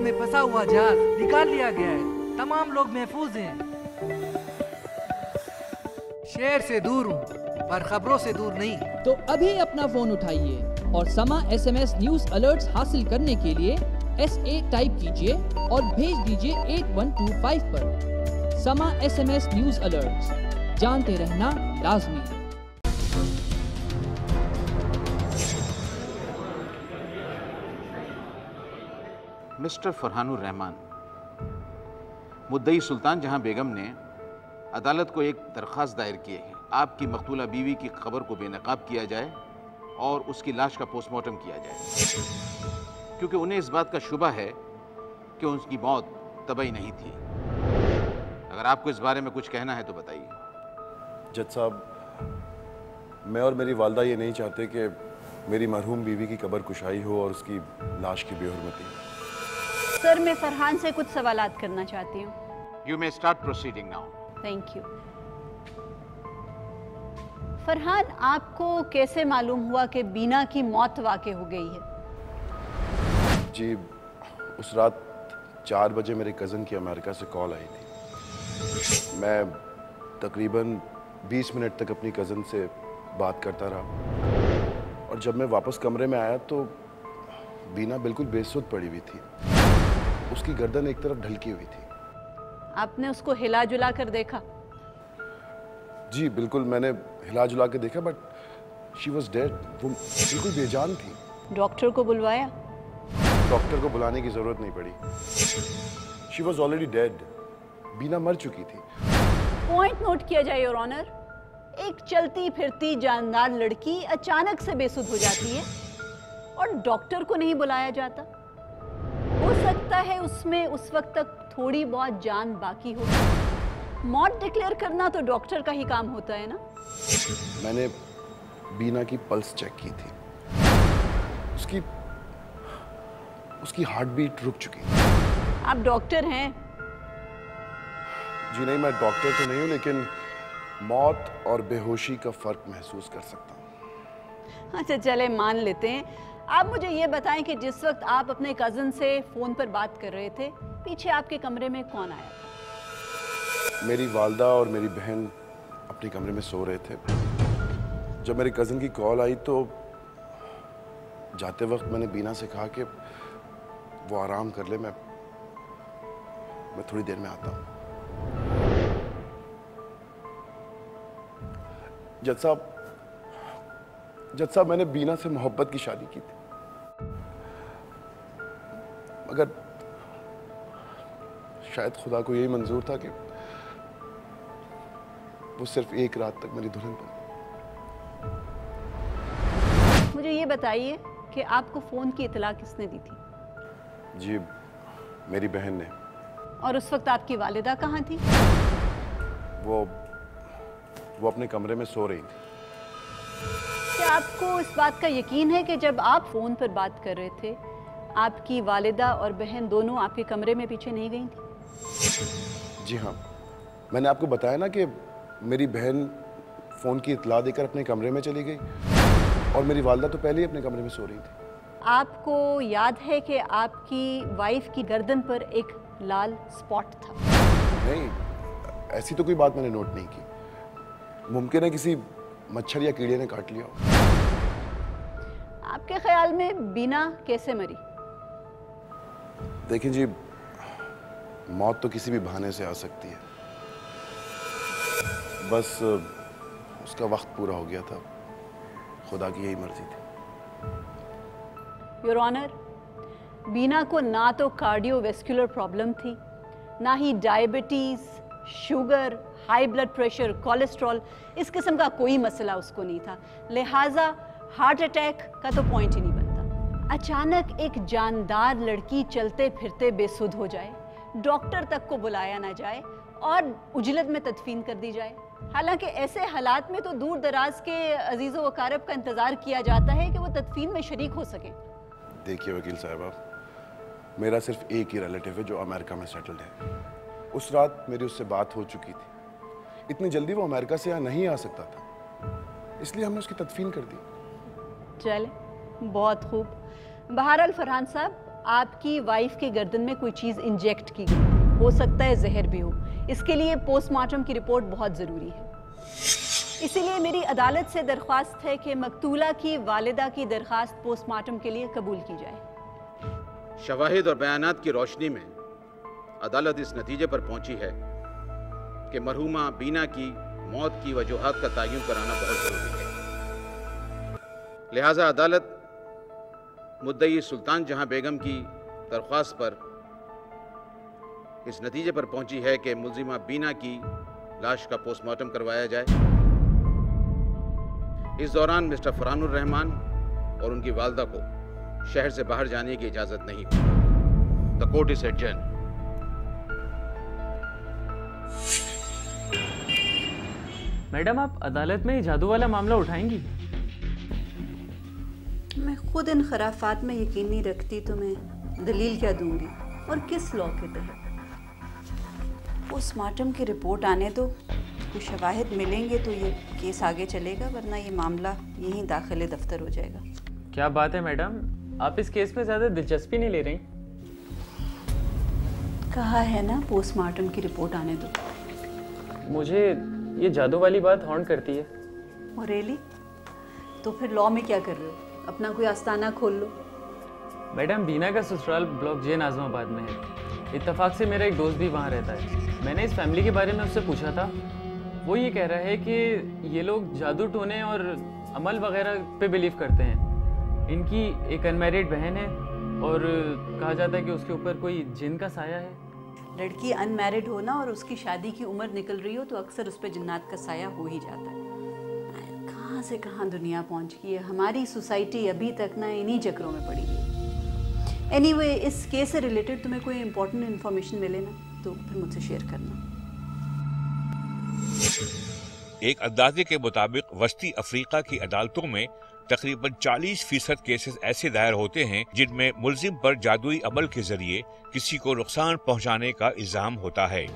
में फंसा हुआ जहाज निकाल लिया गया है। तमाम लोग महफूज हैं। शहर से दूर हूँ पर खबरों से दूर नहीं। तो अभी अपना फोन उठाइए और समा SMS न्यूज अलर्ट्स हासिल करने के लिए SA टाइप कीजिए और भेज दीजिए 8125 पर। समा SMS न्यूज अलर्ट्स, जानते रहना लाजमी है। मिस्टर फरहानुर रहमान, मुद्दई सुल्तान जहां बेगम ने अदालत को एक दरख्वास्त दायर की है। आपकी मकतूला बीवी की खबर को बेनकाब किया जाए और उसकी लाश का पोस्टमार्टम किया जाए, क्योंकि उन्हें इस बात का शुबा है कि उसकी मौत तबई नहीं थी। अगर आपको इस बारे में कुछ कहना है तो बताइए। जज साहब, मैं और मेरी वालदा ये नहीं चाहते कि मेरी मरहूम बीवी की कब्र कुशाई हो और उसकी लाश की बेहुरमती। सर, मैं फरहान से कुछ सवालात करना चाहती हूँ। You may start proceeding now. Thank you. Farhan, आपको कैसे मालूम हुआ कि बीना की मौत वाक़ हो गई है? जी, उस रात 4 बजे मेरे कज़न की अमेरिका से कॉल आई थी। मैं तकरीबन 20 मिनट तक अपनी कज़न से बात करता रहा और जब मैं वापस कमरे में आया तो बीना बिल्कुल बेसुध पड़ी हुई थी। उसकी गर्दन एक तरफ ढलकी हुई थी। आपने उसको हिला जुला कर देखा? जी बिल्कुल, मैंने हिला जुला के देखा, बट शी वॉज डेड। वो बिल्कुल बेजान थी। डॉक्टर को बुलवाया? डॉक्टर को बुलाने की जरूरत नहीं पड़ी। She was already dead. Beena मर चुकी थी। पॉइंट नोट किया जाए योर ऑनर, एक चलती फिरती जानदार लड़की अचानक से बेसुध हो जाती है और डॉक्टर को नहीं बुलाया जाता। हो सकता है उसमें उस वक्त तक थोड़ी बहुत जान बाकी हो। मौत डिक्लेयर करना तो डॉक्टर का ही काम होता है ना। मैंने बीना की पल्स चेक की थी। उसकी हार्ट बीट रुक चुकी थी। आप डॉक्टर हैं? जी नहीं, मैं डॉक्टर तो नहीं हूं, लेकिन मौत और बेहोशी का फर्क महसूस कर सकता हूं। अच्छा चले, मान लेते हैं। आप मुझे ये बताएं कि जिस वक्त आप अपने कज़न से फ़ोन पर बात कर रहे थे, पीछे आपके कमरे में कौन आया था? मेरी वालदा और मेरी बहन अपने कमरे में सो रहे थे। जब मेरे कज़न की कॉल आई तो जाते वक्त मैंने बीना से कहा कि वो आराम कर ले, मैं थोड़ी देर में आता हूँ। जज साहब, मैंने बीना से मोहब्बत की शादी की थी, मगर शायद खुदा को यही मंजूर था कि वो सिर्फ एक रात तक मेरी दुल्हन बनी। मुझे ये बताइए कि आपको फ़ोन की इतला किसने दी थी? जी, मेरी बहन ने। और उस वक्त आपकी वालिदा कहाँ थी? वो अपने कमरे में सो रही थी। क्या आपको इस बात का यकीन है कि जब आप फ़ोन पर बात कर रहे थे, आपकी वालिदा और बहन दोनों आपके कमरे में पीछे नहीं गई थी? जी हाँ, मैंने आपको बताया ना कि मेरी बहन फ़ोन की इतला देकर अपने कमरे में चली गई और मेरी वालिदा तो पहले ही अपने कमरे में सो रही थी। आपको याद है कि आपकी वाइफ की गर्दन पर एक लाल स्पॉट था? नहीं, ऐसी तो कोई बात मैंने नोट नहीं की। मुमकिन है किसी मच्छर या कीड़े ने काट लिया हो। आपके ख्याल में बीना कैसे मरी? देखिए जी, मौत तो किसी भी बहाने से आ सकती है। बस उसका वक्त पूरा हो गया था। खुदा की यही मर्जी थी। योर ऑनर, बीना को ना तो कार्डियोवैस्कुलर प्रॉब्लम थी, ना ही diabetes, sugar, high blood pressure, cholesterol, इस किस्म का कोई मसला उसको नहीं था। लिहाजा हार्ट अटैक का तो पॉइंट ही नहीं बनता। अचानक एक जानदार लड़की चलते फिरते बेसुध हो जाए, डॉक्टर तक को बुलाया ना जाए और उजलत में तदफीन कर दी जाए। हालांकि ऐसे हालात में तो दूर दराज के अजीज़ो वकारब का इंतज़ार किया जाता है कि वो तदफीन में शरीक हो सकें। देखिए वकील साहबा, मेरा सिर्फ एक ही रिलेटिव है जो अमेरिका में सेटल्ड है। उस रात मेरी उससे बात हो चुकी थी। इतनी जल्दी वो अमेरिका से यहाँ नहीं आ सकता था, इसलिए हमने उसकी तदफीन कर दी। चले, बहुत खूब। बहरहाल फरहान साहब, आपकी वाइफ के गर्दन में कोई चीज़ इंजेक्ट की गई, हो सकता है जहर भी हो। इसके लिए पोस्टमार्टम की रिपोर्ट बहुत ज़रूरी है। इसीलिए मेरी अदालत से दरख्वास्त है कि मकतूला की वालिदा की दरख्वास्त पोस्टमार्टम के लिए कबूल की जाए। शवाहिद और बयानात की रोशनी में अदालत इस नतीजे पर पहुंची है कि मरहूमा बीना की मौत की वजूहात का तयन कराना बहुत ज़रूरी है। लिहाजा अदालत मुद्दई सुल्तान जहां बेगम की दरख्वास्त पर इस नतीजे पर पहुंची है कि मुल्जिमा बीना की लाश का पोस्टमार्टम करवाया जाए। इस दौरान मिस्टर फरहानुर रहमान और उनकी वालदा को शहर से बाहर जाने की इजाज़त नहीं हुई। The court is adjourn. Madam, आप अदालत में जादू वाला मामला उठाएंगी? मैं खुद इन खराफात में यकीन नहीं रखती तो मैं दलील क्या दूंगी, और किस लॉ के तहत? पोस्टमार्टम की रिपोर्ट आने दो, कुछ शवाहिद मिलेंगे तो ये केस आगे चलेगा, वरना ये मामला यहीं दाखिले दफ्तर हो जाएगा। क्या बात है मैडम, आप इस केस में ज़्यादा दिलचस्पी नहीं ले रही? कहा है ना पोस्टमार्टम की रिपोर्ट आने दो। मुझे ये जादू वाली बात हॉन्ट करती है। और रियली? तो फिर लॉ में क्या कर रहे हो? अपना कोई आस्ताना खोल लो। मैडम, बीना का ससुराल ब्लॉक जे आजमाबाद में है। इत्तेफाक से मेरा एक दोस्त भी वहाँ रहता है। मैंने इस फैमिली के बारे में उससे पूछा था। वो ये कह रहा है कि ये लोग जादू टोने और अमल वगैरह पे बिलीव करते हैं। इनकी एक अनमैरिड बहन है और कहा जाता है कि उसके ऊपर कोई जिन का साया है। लड़की अनमैरिड हो ना और उसकी शादी की उम्र निकल रही हो तो अक्सर उस पर जिन्नात का साया हो ही जाता है। कहाँ से कहाँ दुनिया पहुँच गई है। हमारी सोसाइटी अभी तक ना इन्हीं चक्रों में पड़ी है। एनीवे, इस केस से रिलेटेड तुम्हें कोई इंपॉर्टेंट इन्फॉर्मेशन मिले ना तो फिर मुझसे शेयर करना। एक अंदाजे के मुताबिक वस्ती अफ्रीका की अदालतों में तकरीबन 40% केसेस ऐसे दायर होते हैं जिनमें मुल्जिम पर जादुई अमल के जरिए किसी को नुकसान पहुंचाने का इल्जाम होता है।